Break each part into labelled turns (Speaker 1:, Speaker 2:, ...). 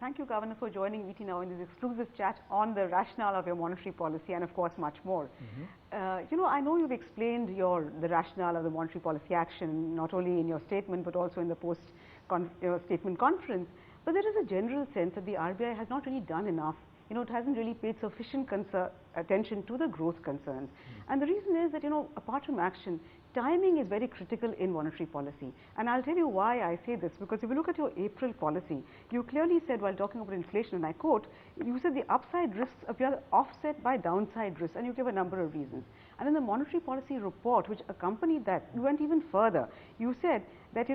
Speaker 1: thank you, Governor, for joining VT Now in this exclusive chat on the rationale of your monetary policy and, of course, much more. I know you've explained the rationale of the monetary policy action, not only in your statement, but also in the post-statement conference. But there is a general sense that the RBI has not really done enough. It hasn't really paid sufficient attention to the growth concerns. And the reason is that, apart from action, timing is very critical in monetary policy. And I'll tell you why I say this, because if you look at your April policy, you clearly said while talking about inflation, and I quote, you said the upside risks appear offset by downside risks, and you give a number of reasons. And in the monetary policy report, which accompanied that, you went even further. You said that,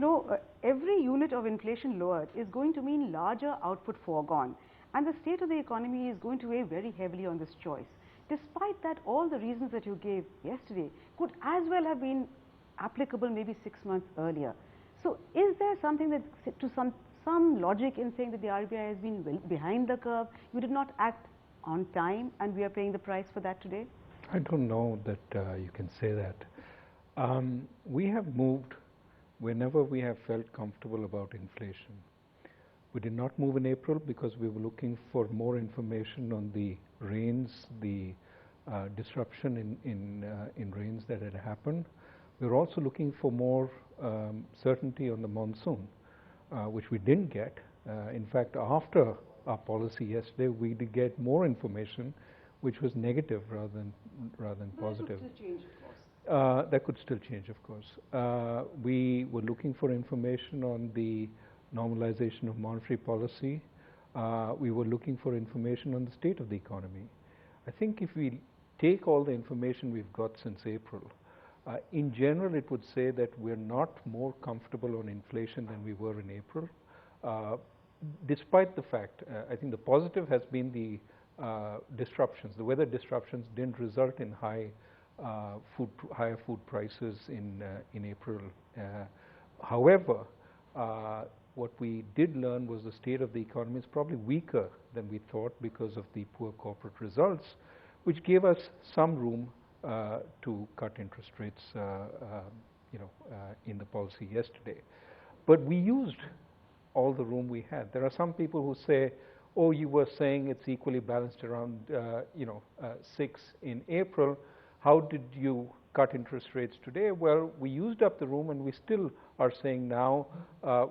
Speaker 1: every unit of inflation lowered is going to mean larger output foregone. And the state of the economy is going to weigh very heavily on this choice. Despite that, all the reasons that you gave yesterday could as well have been applicable maybe 6 months earlier. So is there something that, to some logic in saying that the RBI has been behind the curve, you did not act on time, and we are paying the price for that today?
Speaker 2: I don't know that you can say that. We have moved whenever we have felt comfortable about inflation. We did not move in April because we were looking for more information on the rains, the disruption in rains that had happened. We were also looking for more certainty on the monsoon, which we didn't get. In fact, after our policy yesterday, we did get more information, which was negative rather than positive.
Speaker 1: That could still change, of course.
Speaker 2: That could still change, of course. We were looking for information on the normalization of monetary policy. We were looking for information on the state of the economy. I think if we take all the information we've got since April, in general it would say that we're not more comfortable on inflation than we were in April. Despite the fact, I think the positive has been the disruptions. The weather disruptions didn't result in higher food prices in April. However, what we did learn was the state of the economy is probably weaker than we thought because of the poor corporate results, which gave us some room to cut interest rates, in the policy yesterday. But we used all the room we had. There are some people who say, "Oh, you were saying it's equally balanced around, 6 in April. How did you cut interest rates today?" Well, we used up the room, and we still are saying now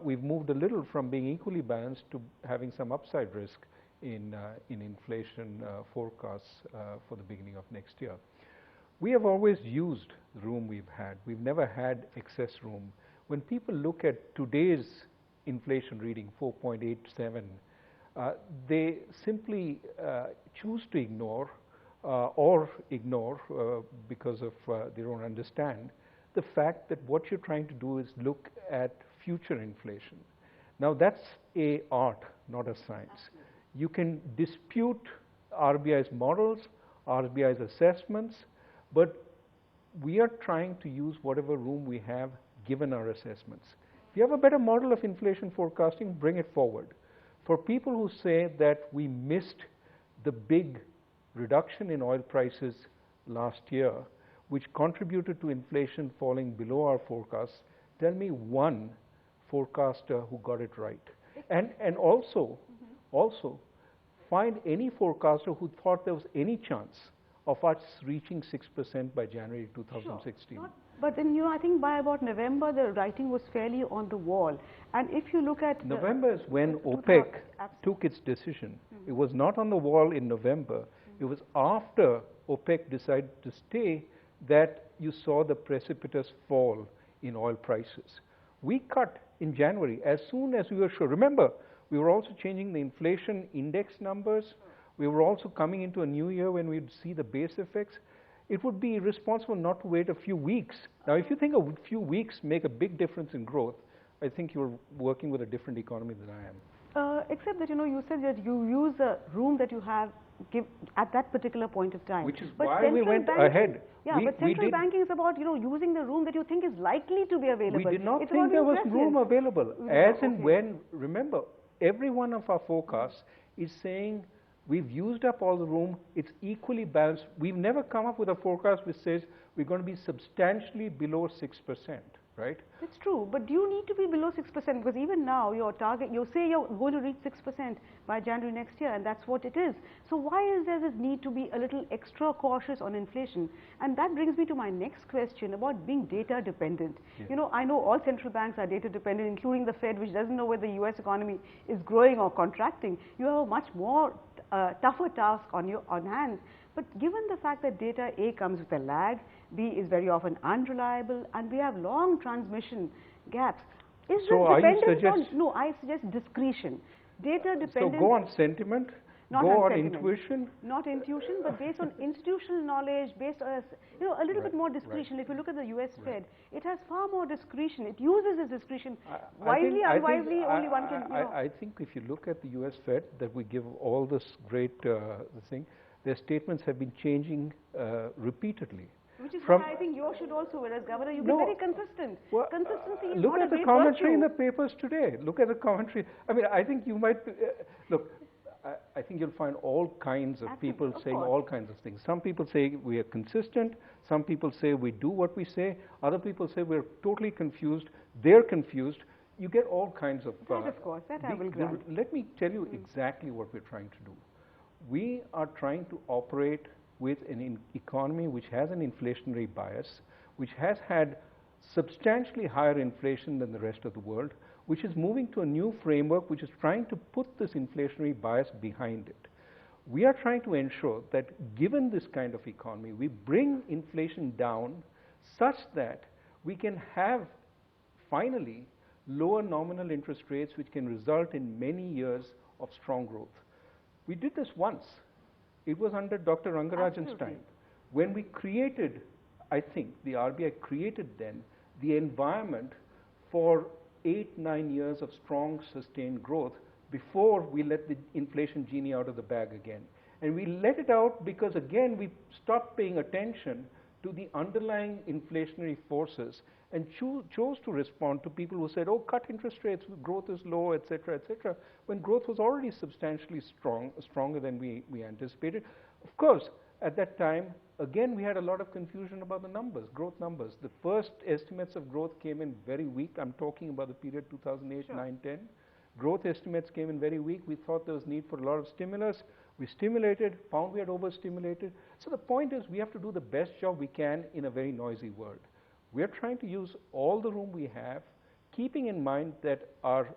Speaker 2: we've moved a little from being equally balanced to having some upside risk in inflation forecasts for the beginning of next year. We have always used the room we've had. We've never had excess room. When people look at today's inflation reading, 4.87, they simply choose to ignore because of they don't understand the fact that what you're trying to do is look at future inflation. Now that's a art, not a science. You can dispute RBI's models, RBI's assessments, but we are trying to use whatever room we have given our assessments. If you have a better model of inflation forecasting, bring it forward. For people who say that we missed the big reduction in oil prices last year, which contributed to inflation falling below our forecasts, tell me one forecaster who got it right. And also find any forecaster who thought there was any chance of us reaching 6% by January 2016.
Speaker 1: Sure. But then, I think by about November, the writing was fairly on the wall. And if you look at
Speaker 2: November is when OPEC took its decision. It was not on the wall in November. It was after OPEC decided to stay that you saw the precipitous fall in oil prices. We cut in January as soon as we were sure. Remember, we were also changing the inflation index numbers. We were also coming into a new year when we'd see the base effects. It would be irresponsible not to wait a few weeks. Now, if you think a few weeks make a big difference in growth, I think you're working with a different economy than I am.
Speaker 1: Except that, you said that you use the room that you have at that particular point of time.
Speaker 2: Which is why we went ahead.
Speaker 1: Yeah, but central banking is about, using the room that you think is likely to be available.
Speaker 2: We did not think there was room available. When, remember, every one of our forecasts is saying we've used up all the room, it's equally balanced. We've never come up with a forecast which says we're going to be substantially below 6%, right?
Speaker 1: That's true, but do you need to be below 6%? Because even now, your target, you say you're going to reach 6% by January next year, and that's what it is. So why is there this need to be a little extra cautious on inflation? And that brings me to my next question about being data dependent.
Speaker 2: Yeah.
Speaker 1: You know, I know all central banks are data dependent, including the Fed, which doesn't know whether the US economy is growing or contracting. You have a much more tougher task on hands. But given the fact that data A comes with a lag, B is very often unreliable, and we have long transmission gaps. Is
Speaker 2: So
Speaker 1: this
Speaker 2: are you
Speaker 1: dependent on, no, I suggest discretion. Data dependent.
Speaker 2: So go on sentiment,
Speaker 1: Not
Speaker 2: go on
Speaker 1: sentiment.
Speaker 2: intuition.
Speaker 1: Not intuition, but based on institutional knowledge, based on, you know, a little bit more discretion. If you look at the US Fed, it has far more discretion. It uses its discretion wisely, unwisely, only one can, you know.
Speaker 2: I think if you look at the US Fed, that we give all this great thing, their statements have been changing repeatedly.
Speaker 1: Which is why I think you should also, whereas Governor, you've been very consistent.
Speaker 2: Well,
Speaker 1: Consistency is
Speaker 2: look
Speaker 1: not
Speaker 2: at
Speaker 1: a
Speaker 2: the
Speaker 1: great
Speaker 2: commentary in
Speaker 1: virtue.
Speaker 2: the papers today. Look at the commentary. I mean, I think you might, look, I think you'll find all kinds of people saying all kinds of things. Some people say we are consistent. Some people say we do what we say. Other people say we're totally confused. They're confused. You get all kinds of...
Speaker 1: That, of course, that I will grant.
Speaker 2: Let me tell you exactly what we're trying to do. We are trying to operate with an economy which has an inflationary bias, which has had substantially higher inflation than the rest of the world, which is moving to a new framework which is trying to put this inflationary bias behind it. We are trying to ensure that given this kind of economy, we bring inflation down such that we can have finally lower nominal interest rates which can result in many years of strong growth. We did this once. It was under Dr. Rangarajan's time. When we created, I think, the RBI created then the environment for 8-9 years of strong, sustained growth before we let the inflation genie out of the bag again. And we let it out because, again, we stopped paying attention to the underlying inflationary forces and chose to respond to people who said, oh, cut interest rates, growth is low, et cetera, when growth was already substantially stronger than we anticipated. Of course, at that time, again, we had a lot of confusion about the numbers, growth numbers. The first estimates of growth came in very weak. I'm talking about the period 2008, 9, 10. Growth estimates came in very weak. We thought there was need for a lot of stimulus. We stimulated, found we had overstimulated. So the point is we have to do the best job we can in a very noisy world. We are trying to use all the room we have, keeping in mind that our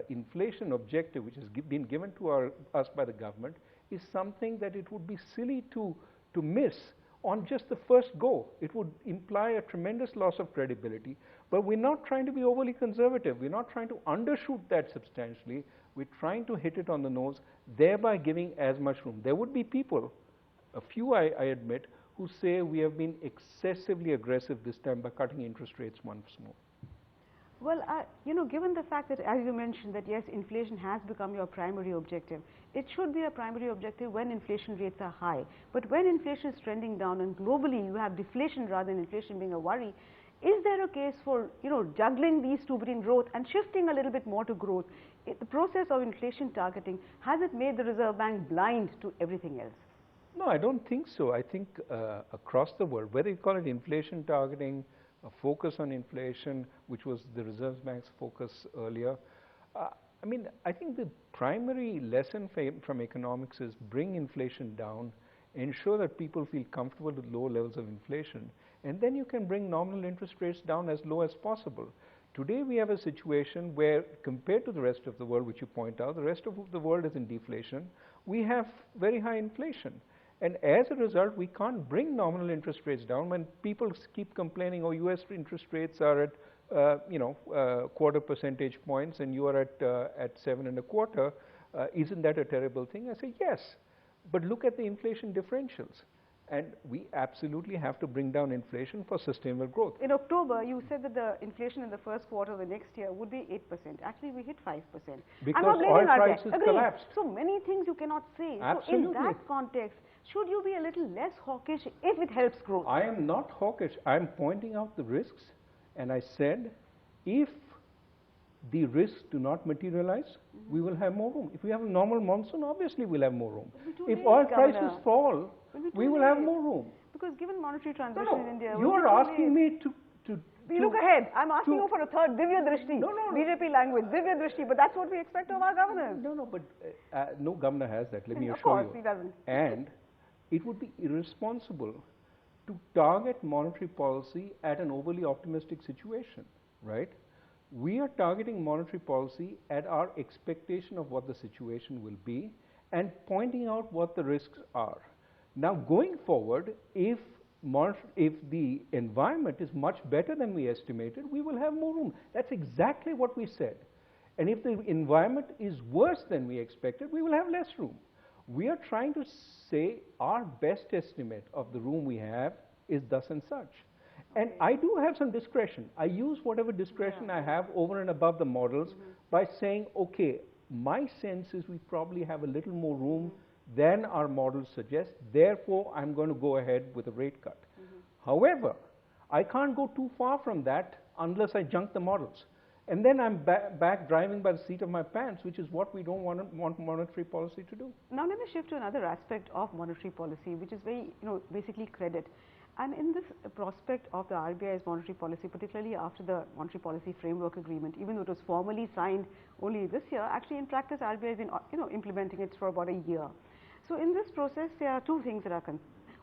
Speaker 2: inflation objective, which has been given to us by the government, is something that it would be silly to miss on just the first go. It would imply a tremendous loss of credibility, but we're not trying to be overly conservative. We're not trying to undershoot that substantially. We're trying to hit it on the nose, thereby giving as much room. There would be people, a few I admit, who say we have been excessively aggressive this time by cutting interest rates once more.
Speaker 1: Well, you know, given the fact that, as you mentioned, that yes, inflation has become your primary objective, it should be a primary objective when inflation rates are high. But when inflation is trending down and globally you have deflation rather than inflation being a worry, is there a case for, you know, juggling these two between growth and shifting a little bit more to growth? The process of inflation targeting, has it made the Reserve Bank blind to everything else?
Speaker 2: No, I don't think so. I think across the world, whether you call it inflation targeting, a focus on inflation, which was the Reserve Bank's focus earlier, I mean, I think the primary lesson from economics is bring inflation down, ensure that people feel comfortable with low levels of inflation, and then you can bring nominal interest rates down as low as possible. Today we have a situation where, compared to the rest of the world, which you point out, the rest of the world is in deflation. We have very high inflation. And as a result, we can't bring nominal interest rates down when people keep complaining, oh, US interest rates are at, quarter percentage points and you are at 7.25. Isn't that a terrible thing? I say, yes. But look at the inflation differentials. And we absolutely have to bring down inflation for sustainable growth.
Speaker 1: In October, you said that the inflation in the first quarter of the next year would be 8%. Actually, we hit 5%.
Speaker 2: Because oil prices collapsed.
Speaker 1: So many things you cannot say.
Speaker 2: Absolutely.
Speaker 1: So in that context, should you be a little less hawkish if it helps growth?
Speaker 2: I am not hawkish. I am pointing out the risks. And I said, if the risks do not materialize, we will have more room. If we have a normal monsoon, obviously we'll have more room. If oil prices fall, we will have more room.
Speaker 1: Because given monetary transition in India...
Speaker 2: You are asking me to
Speaker 1: We look ahead. I'm asking you for a third Divya Drishti.
Speaker 2: No.
Speaker 1: BJP language, Divya Drishti, but that's what we expect of our governors.
Speaker 2: No, but no governor has that, let me assure you.
Speaker 1: Of course, he doesn't.
Speaker 2: And it would be irresponsible to target monetary policy at an overly optimistic situation, right? We are targeting monetary policy at our expectation of what the situation will be and pointing out what the risks are. Now, going forward, if the environment is much better than we estimated, we will have more room. That's exactly what we said. And if the environment is worse than we expected, we will have less room. We are trying to say our best estimate of the room we have is thus and such. And I do have some discretion. I use whatever discretion I have over and above the models by saying, okay, my sense is we probably have a little more room than our models suggest. Therefore, I'm going to go ahead with a rate cut. However, I can't go too far from that unless I junk the models. And then I'm back driving by the seat of my pants, which is what we don't want monetary policy to do.
Speaker 1: Now let me shift to another aspect of monetary policy, which is very, basically credit. And in this prospect of the RBI's monetary policy, particularly after the monetary policy framework agreement, even though it was formally signed only this year, actually in practice RBI has been, implementing it for about a year. So in this process, there are two things that are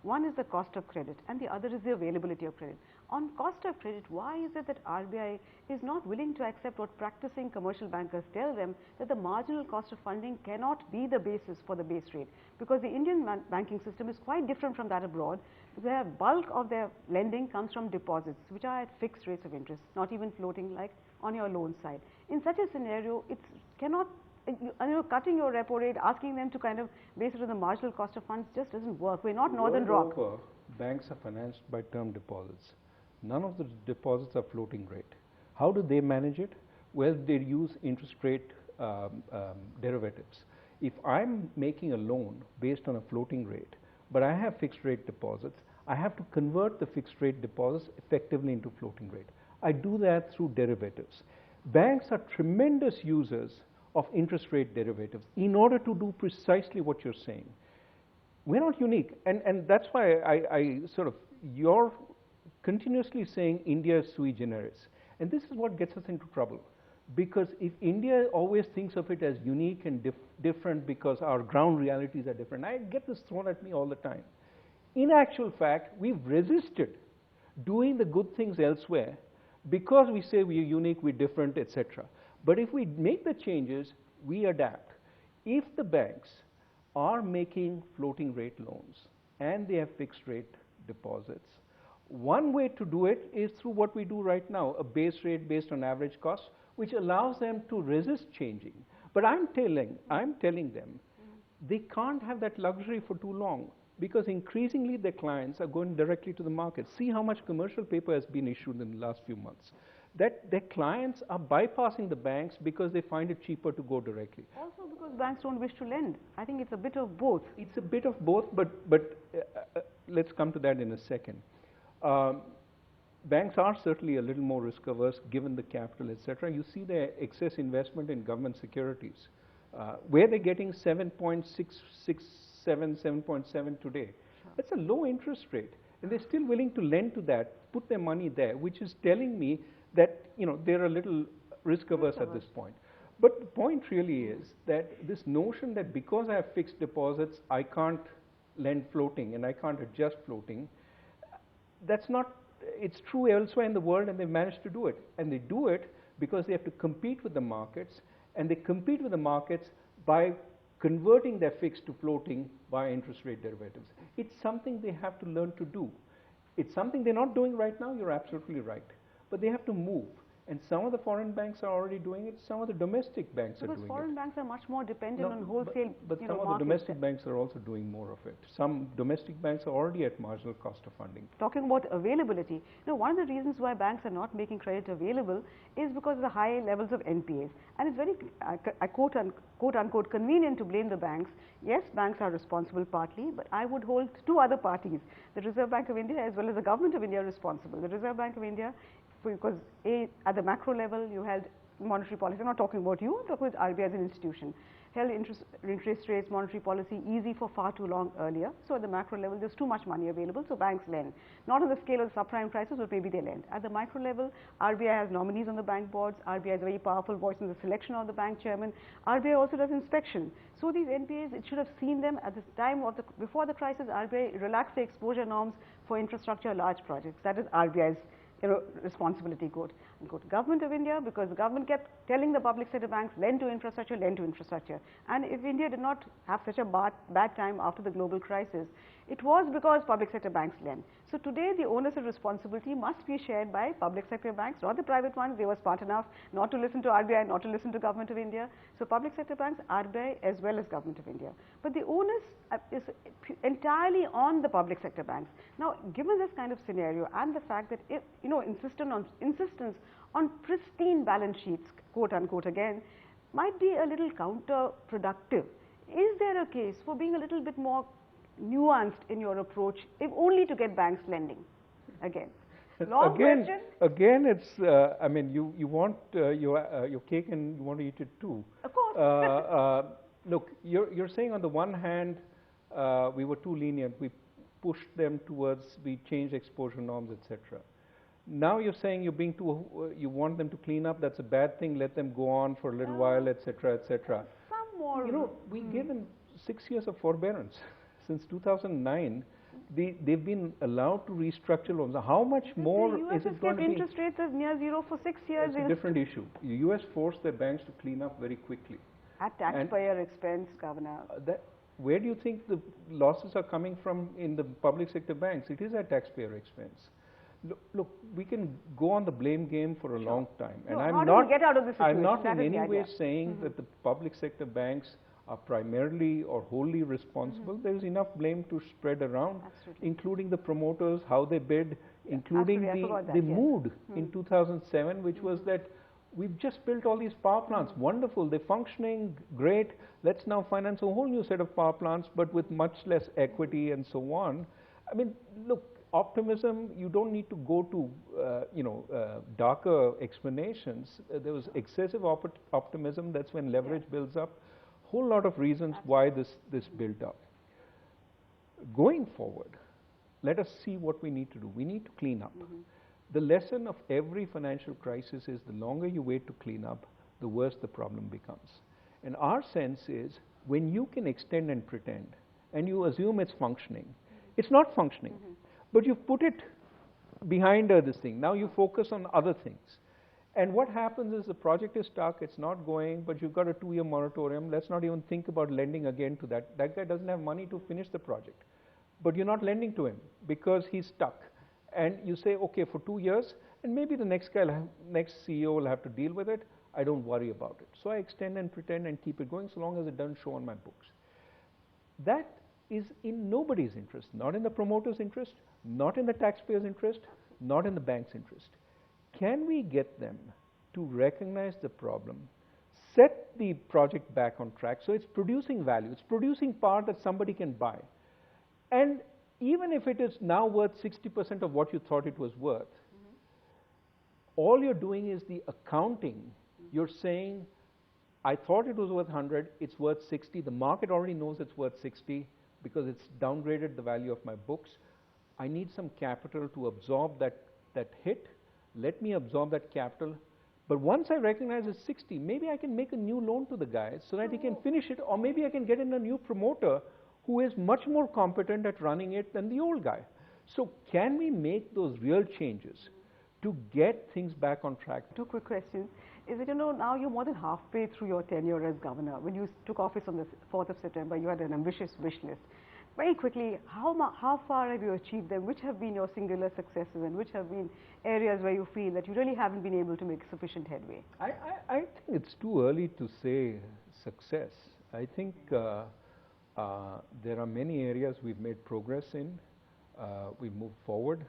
Speaker 1: one is the cost of credit and the other is the availability of credit. On cost of credit, why is it that RBI is not willing to accept what practicing commercial bankers tell them, that the marginal cost of funding cannot be the basis for the base rate? Because the Indian banking system is quite different from that abroad, where bulk of their lending comes from deposits, which are at fixed rates of interest, not even floating like on your loan side. In such a scenario, it cannot, cutting your repo rate, asking them to kind of base it on the marginal cost of funds just doesn't work. We're not Northern Rock.
Speaker 2: Banks are financed by term deposits. None of the deposits are floating rate. How do they manage it? Well, they use interest rate derivatives. If I'm making a loan based on a floating rate, but I have fixed rate deposits, I have to convert the fixed rate deposits effectively into floating rate. I do that through derivatives. Banks are tremendous users of interest rate derivatives in order to do precisely what you're saying. We're not unique, and that's why you're continuously saying India is sui generis. And this is what gets us into trouble. Because if India always thinks of it as unique and different because our ground realities are different, I get this thrown at me all the time. In actual fact, we've resisted doing the good things elsewhere because we say we're unique, we're different, etc. But if we make the changes, we adapt. If the banks are making floating rate loans and they have fixed rate deposits, one way to do it is through what we do right now, a base rate based on average cost, which allows them to resist changing. But I'm telling them they can't have that luxury for too long, because increasingly their clients are going directly to the market. See how much commercial paper has been issued in the last few months. That their clients are bypassing the banks because they find it cheaper to go directly.
Speaker 1: Also because banks don't wish to lend. I think it's a bit of both.
Speaker 2: It's a bit of both, but let's come to that in a second. Banks are certainly a little more risk averse given the capital, etc. You see their excess investment in government securities, where they're getting 7.667, 7.7 today. Sure. That's a low interest rate, and they're still willing to lend to that, put their money there, which is telling me that they're a little risk averse at this point. But the point really is that this notion that because I have fixed deposits, I can't lend floating and I can't adjust floating, that's not. It's true elsewhere in the world, and they've managed to do it. And they do it because they have to compete with the markets, and they compete with the markets by converting their fixed to floating via interest rate derivatives. It's something they have to learn to do. It's something they're not doing right now, you're absolutely right. But they have to move. And some of the foreign banks are already doing it, some of the domestic banks are doing it.
Speaker 1: Because foreign banks are much more dependent on wholesale
Speaker 2: But some of the domestic banks are also doing more of it. Some domestic banks are already at marginal cost of funding.
Speaker 1: Talking about availability, one of the reasons why banks are not making credit available is because of the high levels of NPAs. And it's very, quote unquote, convenient to blame the banks. Yes, banks are responsible partly, but I would hold two other parties, the Reserve Bank of India as well as the Government of India, responsible. The Reserve Bank of India, because at the macro level you held monetary policy. I'm not talking about you, I'm talking about RBI as an institution, held interest rates, monetary policy easy for far too long earlier. So at the macro level, there's too much money available, so banks lend. Not on the scale of the subprime crisis, but maybe they lend. At the micro level, RBI has nominees on the bank boards. RBI has a very powerful voice in the selection of the bank chairman. RBI also does inspection. So these NPAs, it should have seen them at the time of before the crisis. RBI relaxed the exposure norms for infrastructure large projects. That is RBI's responsibility, quote unquote. Government of India, because the government kept telling the public sector banks, lend to infrastructure, lend to infrastructure. And if India did not have such a bad time after the global crisis, it was because public sector banks lend. So today the onus of responsibility must be shared by public sector banks, not the private ones. They were smart enough not to listen to RBI, not to listen to Government of India. So public sector banks, RBI as well as Government of India. But the onus is entirely on the public sector banks. Now, given this kind of scenario and the fact that if, insistence on pristine balance sheets, quote unquote again, might be a little counterproductive. Is there a case for being a little bit more nuanced in your approach, if only to get banks lending? Again, long question.
Speaker 2: Again, it's. I mean, you want your cake and you want to eat it too.
Speaker 1: Of course.
Speaker 2: Look, you're saying on the one hand, we were too lenient. We pushed them towards. We changed exposure norms, etc. Now you're saying you're being too. You want them to clean up. That's a bad thing. Let them go on for a little while, etc., etc.
Speaker 1: Some more.
Speaker 2: We gave them 6 years of forbearance. Since 2009, they've been allowed to restructure loans. How much more is it going to be?
Speaker 1: Interest rates as near zero for 6 years.
Speaker 2: It's a different issue. The US forced their banks to clean up very quickly.
Speaker 1: At taxpayer expense, Governor.
Speaker 2: Where do you think the losses are coming from in the public sector banks? It is at taxpayer expense. Look, we can go on the blame game for a long time. And
Speaker 1: how do we get out of this situation?
Speaker 2: I'm not in any way saying that the public sector banks are primarily or wholly responsible. There is enough blame to spread around, including the promoters, how they bid, including the mood in 2007, which was that we've just built all these power plants. Wonderful, they're functioning, great. Let's now finance a whole new set of power plants, but with much less equity and so on. I mean, look, optimism, you don't need to go to, darker explanations. There was excessive optimism. That's when leverage builds up. Whole lot of reasons why this built up. Going forward, let us see what we need to do. We need to clean up. The lesson of every financial crisis is the longer you wait to clean up, the worse the problem becomes. And our sense is when you can extend and pretend and you assume it's functioning, it's not functioning, but you've put it behind this thing. Now you focus on other things. And what happens is the project is stuck, it's not going, but you've got a 2-year moratorium. Let's not even think about lending again to that. That guy doesn't have money to finish the project. But you're not lending to him because he's stuck. And you say, okay, for 2 years, and maybe the next CEO will have to deal with it. I don't worry about it. So I extend and pretend and keep it going so long as it doesn't show on my books. That is in nobody's interest, not in the promoter's interest, not in the taxpayer's interest, not in the bank's interest. Can we get them to recognize the problem, set the project back on track so it's producing value, it's producing power that somebody can buy, and even if it is now worth 60% of what you thought it was worth, all you're doing is the accounting. You're saying, I thought it was worth 100, it's worth 60. The market already knows it's worth 60 because it's downgraded the value of my books. I need some capital to absorb that hit. Let me absorb that capital. But once I recognize it's 60, maybe I can make a new loan to the guy so that he can finish it, or maybe I can get in a new promoter who is much more competent at running it than the old guy. So can we make those real changes to get things back on track?
Speaker 1: 2 quick questions. Is it, now you're more than halfway through your tenure as governor. When you took office on the 4th of September, you had an ambitious wish list. Very quickly, how far have you achieved them? Which have been your singular successes and which have been areas where you feel that you really haven't been able to make sufficient headway?
Speaker 2: I think it's too early to say success. I think there are many areas we've made progress in. We've moved forward.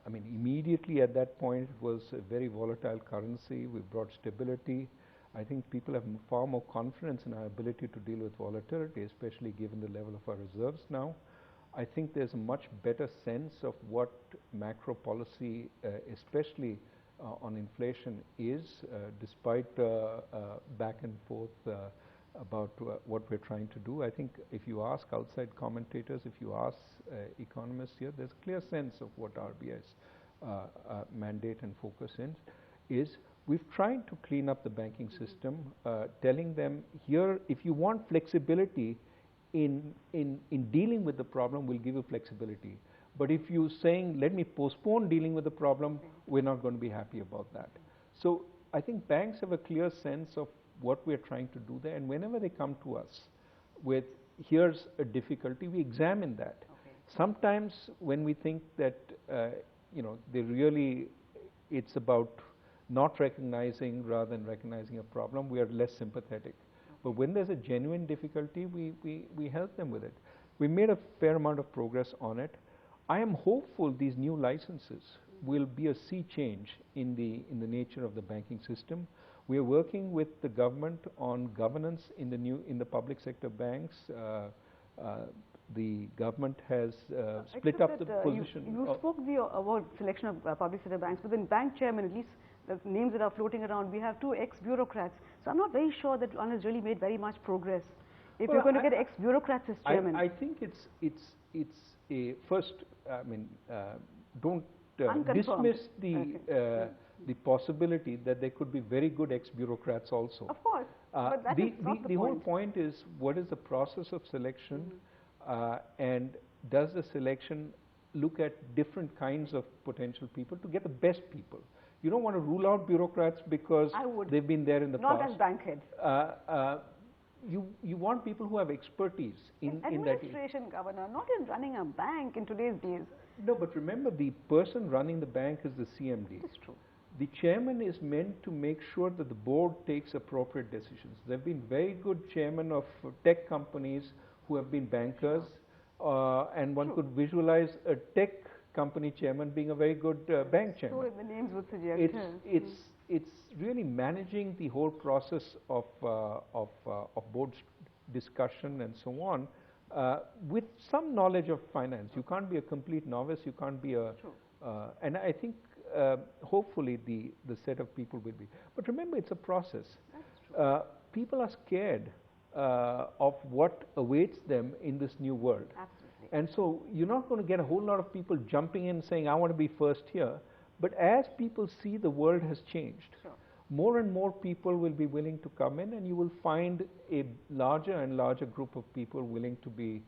Speaker 2: I mean, immediately at that point, it was a very volatile currency. We brought stability. I think people have far more confidence in our ability to deal with volatility, especially given the level of our reserves now. I think there's a much better sense of what macro policy, especially on inflation, is, despite back and forth about what we're trying to do. I think if you ask outside commentators, if you ask economists here, there's a clear sense of what RBI's mandate and focus is. We've tried to clean up the banking system, telling them here, if you want flexibility in dealing with the problem, we'll give you flexibility. But if you're saying, let me postpone dealing with the problem, we're not going to be happy about that. So I think banks have a clear sense of what we're trying to do there, and whenever they come to us with, here's a difficulty, we examine that. Okay. Sometimes when we think that, they really, it's about not recognizing rather than recognizing a problem, we are less sympathetic. Okay. But when there's a genuine difficulty, we help them with it. We made a fair amount of progress on it. I am hopeful these new licenses will be a sea change in the nature of the banking system. We are working with the government on governance in the public sector banks. The government has split up the position.
Speaker 1: You spoke about selection of public sector banks, but then bank chairman, at least the names that are floating around, we have 2 ex-bureaucrats. So I'm not very sure that one has really made very much progress. If you're going to get ex-bureaucrats as chairman.
Speaker 2: I think it's a first. I mean, don't dismiss the possibility that there could be very good ex-bureaucrats also.
Speaker 1: Of course, but that is not
Speaker 2: the whole point is, what is the process of selection, and does the selection look at different kinds of potential people to get the best people? You don't want to rule out bureaucrats because they've been there in the past.
Speaker 1: Not as bank heads.
Speaker 2: You want people who have expertise in
Speaker 1: administration, Governor, not in running a bank in today's days.
Speaker 2: No, but remember, the person running the bank is the CMD.
Speaker 1: That's true.
Speaker 2: The chairman is meant to make sure that the board takes appropriate decisions. There have been very good chairmen of tech companies who have been bankers, and one could visualize a tech company chairman being a very good bank chairman.
Speaker 1: So the names would suggest.
Speaker 2: It's really managing the whole process of board discussion and so on, with some knowledge of finance. You can't be a complete novice. You can't be a. And I think hopefully the set of people will be. But remember, it's a process.
Speaker 1: That's true.
Speaker 2: People are scared of what awaits them in this new world.
Speaker 1: Absolutely.
Speaker 2: And so you're not going to get a whole lot of people jumping in saying, I want to be first here. But as people see the world has changed, more and more people will be willing to come in, and you will find a larger and larger group of people willing to be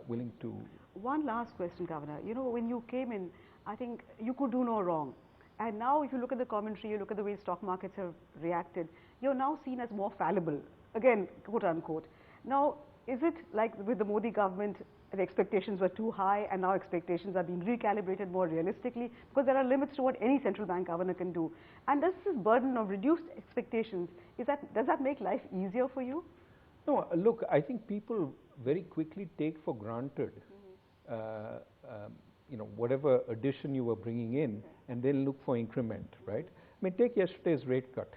Speaker 2: willing to.
Speaker 1: One last question, Governor. You know, when you came in, I think you could do no wrong. And now if you look at the commentary, you look at the way stock markets have reacted, you're now seen as more fallible, again, quote unquote. Now, is it like with the Modi government, the expectations were too high and now expectations are being recalibrated more realistically? Because there are limits to what any central bank governor can do. And does this burden of reduced expectations, does that make life easier for you?
Speaker 2: No, look, I think people very quickly take for granted whatever addition you were bringing in, and then look for increment, right? I mean, take yesterday's rate cut.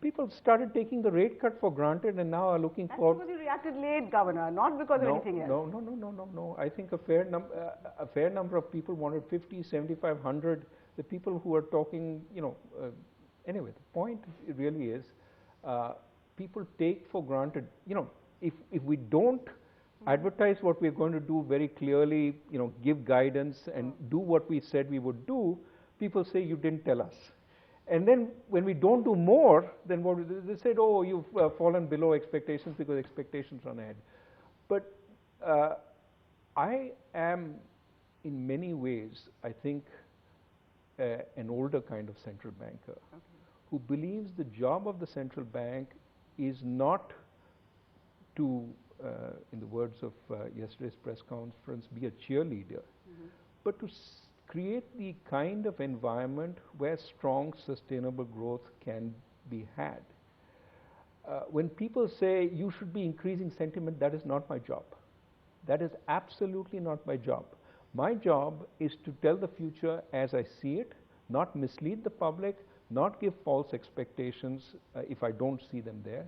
Speaker 2: People started taking the rate cut for granted and now are looking for.
Speaker 1: That's because you reacted late, Governor, not because of anything else.
Speaker 2: No. I think a fair number of people wanted 50, 75, 100. The people who are talking, anyway, the point really is, people take for granted, if we don't advertise what we're going to do very clearly, give guidance and do what we said we would do, people say you didn't tell us. And then when we don't do more, then what they said, oh, you've fallen below expectations because expectations run ahead. But I am, in many ways, I think, an older kind of central banker who believes the job of the central bank is not to, in the words of yesterday's press conference, be a cheerleader, but to create the kind of environment where strong, sustainable growth can be had. When people say you should be increasing sentiment, that is not my job. That is absolutely not my job. My job is to tell the future as I see it, not mislead the public, not give false expectations if I don't see them there,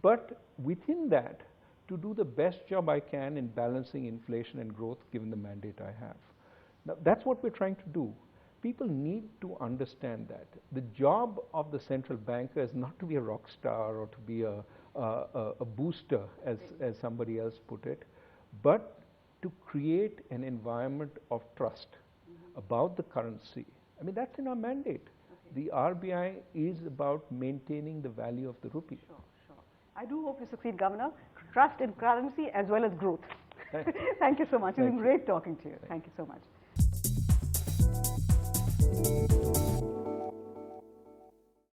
Speaker 2: but within that, to do the best job I can in balancing inflation and growth given the mandate I have. Now, that's what we're trying to do. People need to understand that. The job of the central banker is not to be a rock star or to be a a booster, as somebody else put it, but to create an environment of trust about the currency. I mean, that's in our mandate. The RBI is about maintaining the value of the rupee.
Speaker 1: Sure, sure. I do hope you succeed, Governor. Trust in currency as well as growth. Thank you so much. It's been great talking to you. Thank you so much.